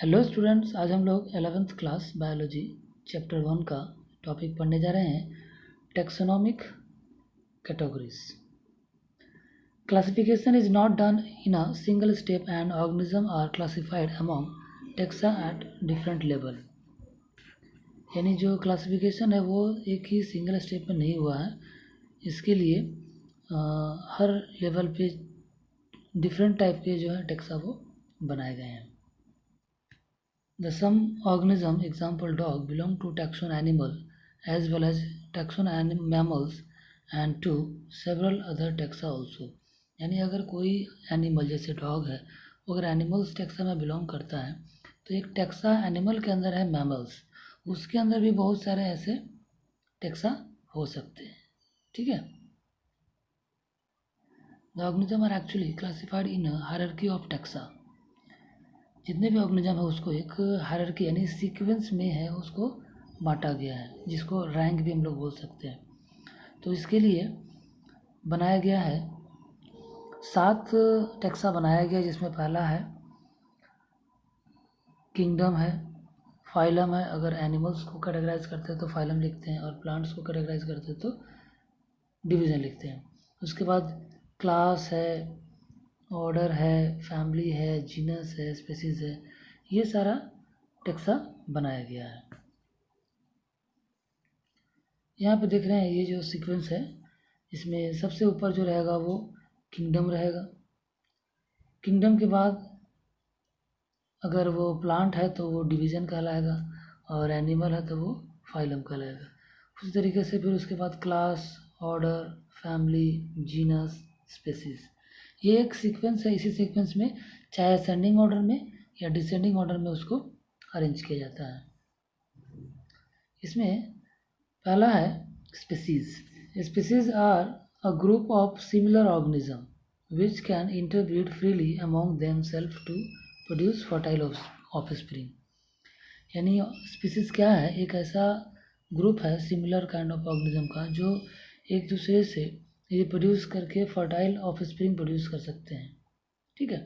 Hello students, आज हम लोग 11th क्लास बायोलॉजी चैप्टर 1 का टॉपिक पढ़ने जा रहे हैं, taxonomic categories. Classification is not done in a single step and organism are classified among taxa at different level. यानी जो क्लासिफिकेशन है वो एक ही सिंगल स्टेप में नहीं हुआ है। इसके लिए हर लेवल पे डिफरेंट टाइप के जो है टैक्सा वो बनाए गए हैं। The some organism, example dog, belong to taxon animal as well as taxon mammals and to several other taxa also। यानी अगर कोई एनिमल जैसे डॉग है वो अगर एनिमल्स टैक्सा में बिलोंग करता है तो एक टैक्सा एनिमल के अंदर है मैमल्स, उसके अंदर भी बहुत सारे ऐसे टैक्सा हो सकते हैं। ठीक है। The organism are actually classified in a hierarchy of taxa। जितने भी ऑर्गेनिज्म है उसको एक हायरार्की यानी सीक्वेंस में है उसको बांटा गया है, जिसको रैंक भी हम लोग बोल सकते हैं। तो इसके लिए बनाया गया है 7 टैक्सा बनाया गया, जिसमें पहला है किंगडम है, फाइलम है। अगर एनिमल्स को कैटेगराइज करते हैं तो फाइलम लिखते हैं और प्लांट्स को कैटेगराइज करते हैं तो डिवीज़न लिखते हैं। उसके बाद क्लास है, ऑर्डर है, फैमिली है, जीनस है, स्पीसीज है, ये सारा टैक्सा बनाया गया है। यहाँ पे देख रहे हैं ये जो सीक्वेंस है इसमें सबसे ऊपर जो रहेगा वो किंगडम रहेगा। किंगडम के बाद अगर वो प्लांट है तो वो डिवीज़न कहलाएगा और एनिमल है तो वो फाइलम कहलाएगा। उसी तरीके से फिर उसके बाद class, order, family, genus, species, ये एक सीक्वेंस है। इसी सीक्वेंस में चाहे असेंडिंग ऑर्डर में या डिसेंडिंग ऑर्डर में उसको अरेंज किया जाता है। इसमें पहला है species. Species are a group of similar organism which can interbreed freely among themselves to produce fertile offspring. यानी स्पीसीज क्या है? एक ऐसा ग्रुप है सिमिलर काइंड ऑफ ऑर्गेनिज्म का जो एक दूसरे से रिप्रोड्यूस करके फर्टाइल ऑफस्प्रिंग प्रोड्यूस कर सकते हैं। ठीक है।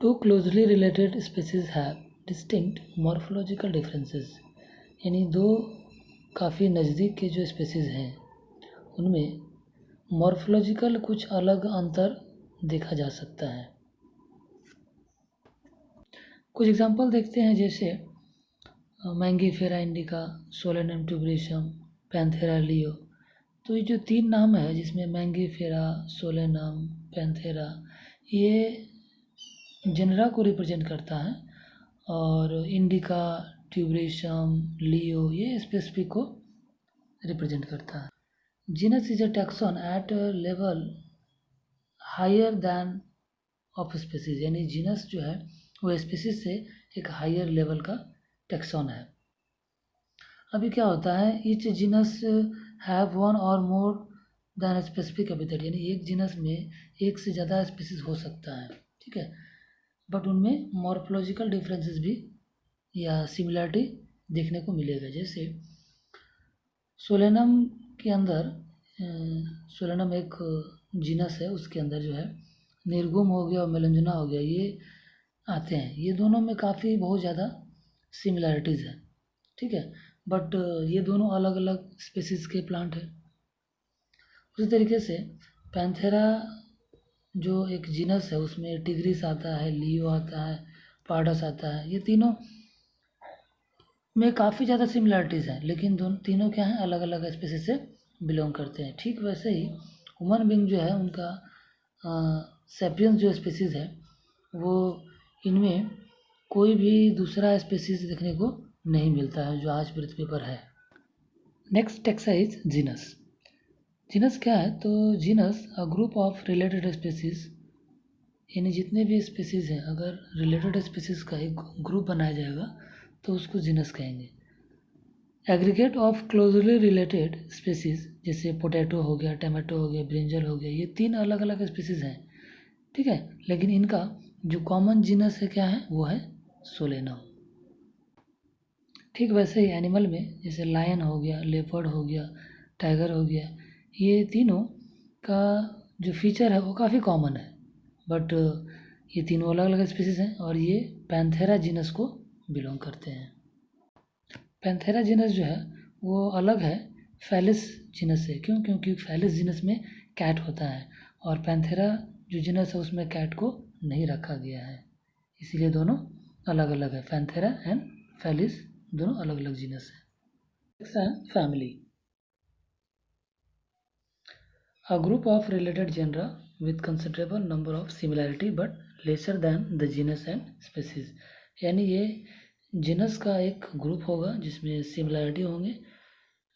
Two closely related species have distinct morphological differences. यानी दो काफ़ी नज़दीक के जो स्पीसीज हैं उनमें मॉर्फोलॉजिकल कुछ अलग अंतर देखा जा सकता है। कुछ एग्जांपल देखते हैं, जैसे Mangifera indica, Solanum tuberosum, Panthera leo. तो ये जो 3 नाम है जिसमें मैंगीफेरा, सोलेनम, पैंथेरा, ये जेनरा को रिप्रेजेंट करता है और इंडिका, ट्यूबरेशियम, लियो ये स्पेसिफिक को रिप्रेजेंट करता है। Genus is a taxon at level higher than of species. यानी जीनस जो है वो स्पीसीज से एक हायर लेवल का टैक्सॉन है। अभी क्या होता है, ईच जीनस हैव वन और मोर दैन स्पेसिफिक एपिथेट। यानी एक जीनस में एक से ज़्यादा स्पीसीज हो सकता है। ठीक है। बट उनमें मॉर्फोलॉजिकल डिफरेंसेस भी या सिमिलरिटी देखने को मिलेगा। जैसे सोलेनम के अंदर सोलेनम एक जीनस है, उसके अंदर जो है निर्गुम हो गया और मेलंजना हो गया, ये आते हैं। ये दोनों में काफ़ी बहुत ज़्यादा सिमिलरिटीज़ है। ठीक है। बट ये दोनों अलग अलग स्पीसीज़ के प्लांट हैं। उसी तरीके से पैंथेरा जो एक जीनस है उसमें टिग्रिस आता है, लियो आता है, पार्डस आता है। ये तीनों में काफ़ी ज़्यादा सिमिलरिटीज़ हैं, लेकिन दोनों तीनों क्या हैं, अलग अलग स्पीसीज से बिलोंग करते हैं। ठीक वैसे ही ह्यूमन बीइंग जो है उनका सेपियंस जो स्पीसीज़ है वो इनमें कोई भी दूसरा स्पीसीज देखने को नहीं मिलता है जो आज पृथ्वी पर है। Next taxa is genus. Genus क्या है? तो genus a group of related species. यानी जितने भी स्पीसीज हैं, अगर रिलेटेड स्पीसीज का एक ग्रुप बनाया जाएगा तो उसको जीनस कहेंगे। Aggregate of closely related species, जैसे पोटैटो हो गया, टमाटो हो गया, ब्रिंजल हो गया, ये 3 अलग अलग स्पीसीज हैं। ठीक है। लेकिन इनका जो कॉमन जीनस है क्या है, वो है सोलेनम। ठीक वैसे ही एनिमल में जैसे लायन हो गया, लेपर्ड हो गया, टाइगर हो गया, ये तीनों का जो फीचर है वो काफ़ी कॉमन है। बट ये तीनों अलग अलग स्पीसीज हैं और ये पैंथेरा जीनस को बिलोंग करते हैं। पैंथेरा जीनस जो है वो अलग है फेलिस जीनस से। क्यों? क्योंकि फेलिस जीनस में कैट होता है और पैंथेरा जो जीनस है उसमें कैट को नहीं रखा गया है, इसीलिए दोनों अलग अलग है। पैंथेरा एंड फेलिस दोनों अलग अलग जीनस है। Family, a group of related genera with considerable number of similarity but lesser than the genus and species। यानी ये जीनस का एक ग्रुप होगा जिसमें सिमिलैरिटी होंगे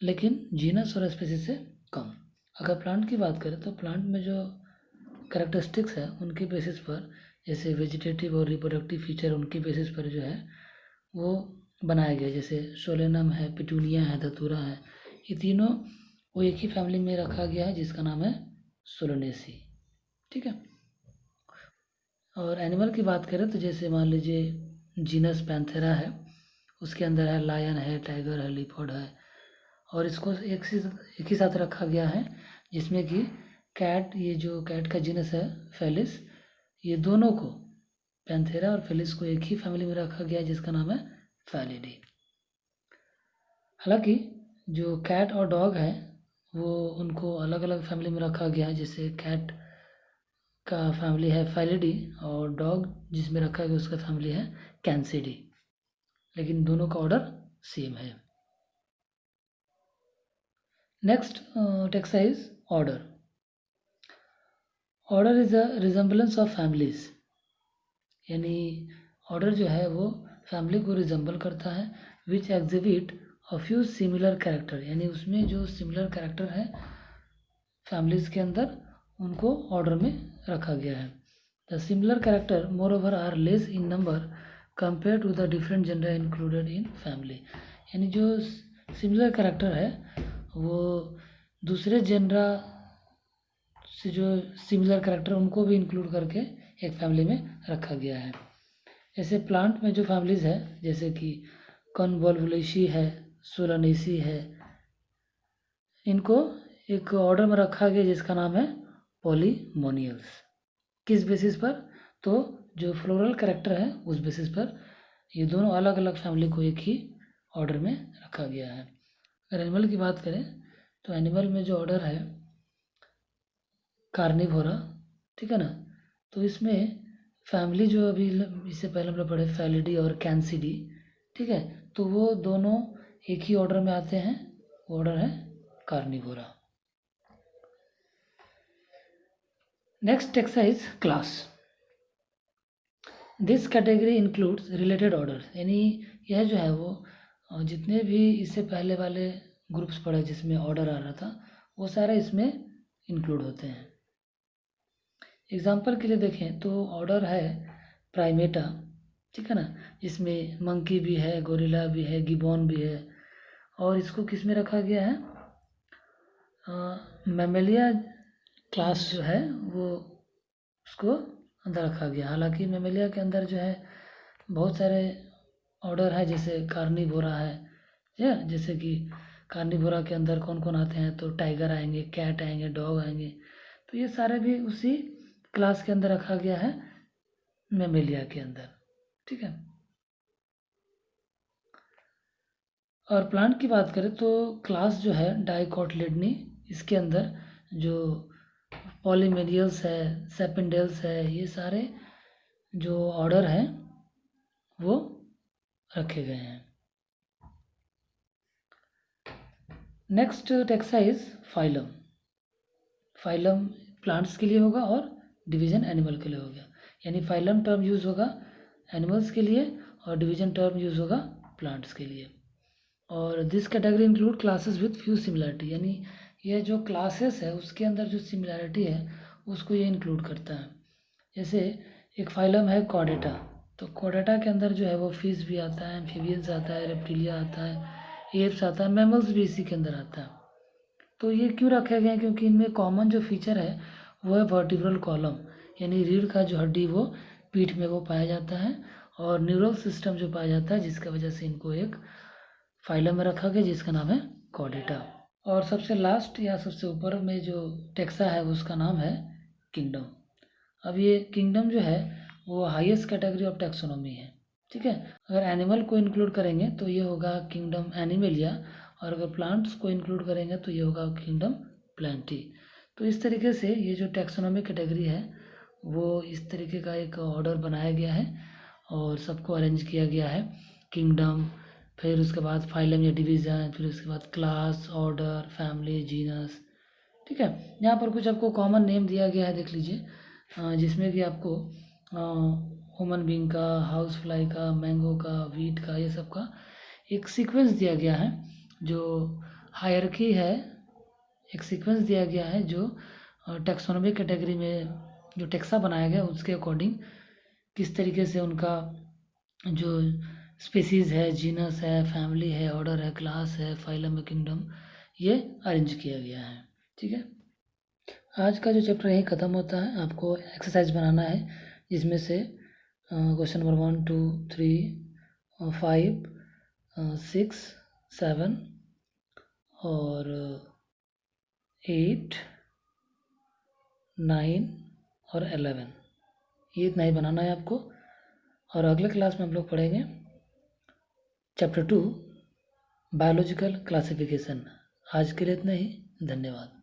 लेकिन जीनस और स्पीसीज से कम। अगर प्लांट की बात करें तो प्लांट में जो कैरेक्टरिस्टिक्स है उनके बेसिस पर, जैसे वेजिटेटिव और रिप्रोडक्टिव फीचर उनके बेसिस पर जो है वो बनाया गया। जैसे सोलेनम है, पिटूनिया है, धतूरा है, ये तीनों वो एक ही फैमिली में रखा गया है जिसका नाम है सोलोनेसी। ठीक है। और एनिमल की बात करें तो जैसे मान लीजिए जीनस पैंथेरा है, उसके अंदर है लायन है, टाइगर है, लियोपार्ड है और इसको एक ही साथ रखा गया है जिसमें कि कैट, ये जो कैट का जीनस है फेलिस, ये दोनों को पैंथेरा और फेलिस को एक ही फैमिली में रखा गया है जिसका नाम है फैलिडी। हालांकि जो कैट और डॉग है वो उनको अलग अलग फैमिली में रखा गया है। जैसे कैट का फैमिली है फैलिडी और डॉग जिसमें रखा गया उसका फैमिली है कैंसिडी, लेकिन दोनों का ऑर्डर सेम है। Next taxa is order. Order is a resemblance of families, यानी ऑर्डर जो है वो फैमिली को रिजेंबल करता है। विच exhibit a few similar character, यानी उसमें जो सिमिलर कैरेक्टर है फैमिलीज के अंदर उनको ऑर्डर में रखा गया है। The similar character moreover are less in number compare to the different gender included in family, यानी जो सिमिलर कैरेक्टर है वो दूसरे जेंडर से जो सिमिलर कैरेक्टर उनको भी इंक्लूड करके एक फैमिली में रखा गया है। जैसे प्लांट में जो फैमिलीज है जैसे कि कॉन्वोल्वुलेसी है, सोलानेसी है, इनको एक ऑर्डर में रखा गया जिसका नाम है पॉलीमोनियल्स। किस बेसिस पर? तो जो फ्लोरल कैरेक्टर है उस बेसिस पर ये दोनों अलग अलग फैमिली को एक ही ऑर्डर में रखा गया है। अगर एनिमल की बात करें तो एनिमल में जो ऑर्डर है कार्निवोरा, ठीक है ना, तो इसमें फैमिली जो अभी इससे पहले हम लोग पढ़े फैलिडी और कैंसिडी, ठीक है, तो वो दोनों एक ही ऑर्डर में आते हैं, ऑर्डर है Carnivora. Next taxa is class. This category includes related order, यानी यह जो है वो जितने भी इससे पहले वाले ग्रुप्स पढ़े जिसमें ऑर्डर आ रहा था वो सारे इसमें इंक्लूड होते हैं। एग्जाम्पल के लिए देखें तो ऑर्डर है प्राइमेटा, ठीक है ना, जिसमें मंकी भी है, गोरिल्ला भी है, गिबॉन भी है और इसको किस में रखा गया है? मैमेलिया क्लास जो है वो उसको अंदर रखा गया। हालांकि मैमेलिया के अंदर जो है बहुत सारे ऑर्डर है, जैसे कार्निवोरा है, जैसे कि कार्निवोरा के अंदर कौन कौन आते हैं तो टाइगर आएंगे, कैट आएंगे, डॉग आएंगे, तो ये सारे भी उसी क्लास के अंदर रखा गया है मैमेलिया के अंदर, ठीक है। और प्लांट की बात करें तो क्लास जो है डाइकोटिलेडनी, इसके अंदर जो पॉलीमेरियल्स है, सेपेंडेल्स है, ये सारे जो ऑर्डर हैं वो रखे गए हैं। Next taxa is phylum. Phylum plants के लिए होगा और डिवीजन एनिमल के लिए हो गया, यानी फाइलम टर्म यूज होगा एनिमल्स के लिए और डिवीजन टर्म यूज होगा प्लांट्स के लिए। और this category include classes with few similarity, यानी ये जो क्लासेस है उसके अंदर जो सिमिलरिटी है उसको ये इंक्लूड करता है। जैसे एक फाइलम है कॉर्डेटा, तो कॉर्डेटा के अंदर जो है वो फिश भी आता है, एम्फीबियंस आता है, रेप्टिलिया आता है, एप्स आता है, मैमल्स भी इसी के अंदर आता है। तो ये क्यों रखे गए हैं? क्योंकि इनमें कॉमन जो फीचर है वो है वर्टिब्रल कॉलम, यानी रीढ़ का जो हड्डी वो पीठ में वो पाया जाता है और न्यूरल सिस्टम जो पाया जाता है जिसकी वजह से इनको एक फाइलम में रखा गया जिसका नाम है कॉर्डेटा। और सबसे लास्ट या सबसे ऊपर में जो टेक्सा है उसका नाम है किंगडम। अब ये किंगडम जो है वो हाईएस्ट कैटेगरी ऑफ टैक्सोनॉमी है। ठीक है, अगर एनिमल को इंक्लूड करेंगे तो ये होगा किंगडम एनिमेलिया, और अगर प्लांट्स को इंक्लूड करेंगे तो ये होगा किंगडम प्लांटी। तो इस तरीके से ये जो टैक्सोनॉमी कैटेगरी है वो इस तरीके का एक ऑर्डर बनाया गया है और सबको अरेंज किया गया है। किंगडम, फिर उसके बाद फाइलम या डिवीज़न, फिर उसके बाद क्लास, ऑर्डर, फैमिली, जीनस। ठीक है, यहाँ पर कुछ आपको कॉमन नेम दिया गया है, देख लीजिए, जिसमें कि आपको ह्यूमन बीइंग का, हाउस फ्लाई का, मैंगो का, वीट का, ये सब का एक सीक्वेंस दिया गया है। जो हायरकी है, एक सीक्वेंस दिया गया है जो टैक्सोनॉमी कैटेगरी में जो टेक्सा बनाया गया उसके अकॉर्डिंग किस तरीके से उनका जो स्पीसीज़ है, जीनस है, फैमिली है, ऑर्डर है, क्लास है, फाइलम है, किंगडम, ये अरेंज किया गया है। ठीक है, आज का जो चैप्टर यहीं ख़त्म होता है। आपको एक्सरसाइज बनाना है जिसमें से क्वेश्चन नंबर 1, 2, 3, 5, 6, 7 और 8, 9 और 11, ये इतना ही बनाना है आपको। और अगले क्लास में हम लोग पढ़ेंगे चैप्टर 2 बायोलॉजिकल क्लासिफिकेशन। आज के लिए इतना ही, धन्यवाद।